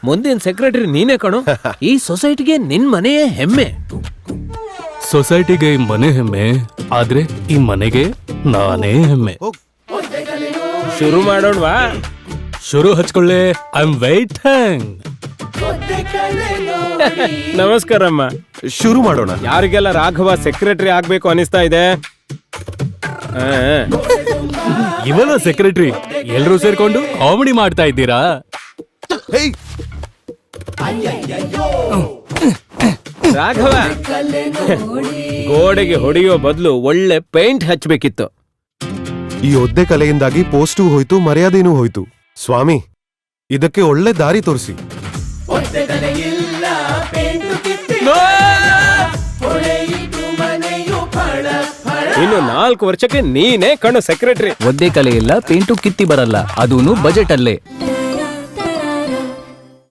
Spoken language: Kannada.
ಮುಂದಿನ ಸೆಕ್ರೆಟರಿ ನೀನೇ ಕಣೋ. ಈ ಸೊಸೈಟಿಗೆ ನಿನ್ ಮನೆಯೇ ಹೆಮ್ಮೆ. ಸೊಸೈಟಿಗೆ ಈ ಮನೆ ಹೆಮ್ಮೆ, ಆದ್ರೆ ಈ ಮನೆಗೆ ನಾನೇ ಹೆಮ್ಮೆ. ಶುರು ಮಾಡೋಣವಾ? ಶುರು ಹಚ್ಕೊಳ್ಳೆ. I am waiting. ನಮಸ್ಕಾರಮ್ಮ. ಶುರು ಮಾಡೋಣ. ಯಾರಿಗೆಲ್ಲ ರಾಘವ ಸೆಕ್ರೆಟರಿ ಆಗ್ಬೇಕು ಅನಿಸ್ತಾ ಇದೆ? ಇವನ ಸೆಕ್ರೆಟರಿ. ಎಲ್ರೂ ಸೇರ್ಕೊಂಡು ಕಾಮಿಡಿ ಮಾಡ್ತಾ ಇದ್ದೀರಾ? ಹೇಯ್, ರಾಘವ, ಗೋಡೆಗೆ ಹೊಡೆಯೋ ಬದಲು ಒಳ್ಳೆ ಪೇಂಟ್ ಹಚ್ಬೇಕಿತ್ತು. ಈ ಒದ್ದೆ ಕಲೆಯಿಂದಾಗಿ ಪೋಸ್ಟೂ ಹೋಯ್ತು, ಮರ್ಯಾದೆನೂ ಹೋಯ್ತು. ಸ್ವಾಮಿ, ಇದಕ್ಕೆ ಒಳ್ಳೆ ದಾರಿ ತೋರಿಸಿ. ಇನ್ನು 4 ವರ್ಷಕ್ಕೆ ನೀನೇ ಕಣ್ಣು ಸೆಕ್ರೆಟರಿ. ಒದ್ದೆ ಕಲೆ ಇಲ್ಲ, ಪೇಂಟು ಕಿತ್ತಿ ಬರಲ್ಲ, ಅದೂನು ಬಜೆಟ್ ಅಲ್ಲೇ.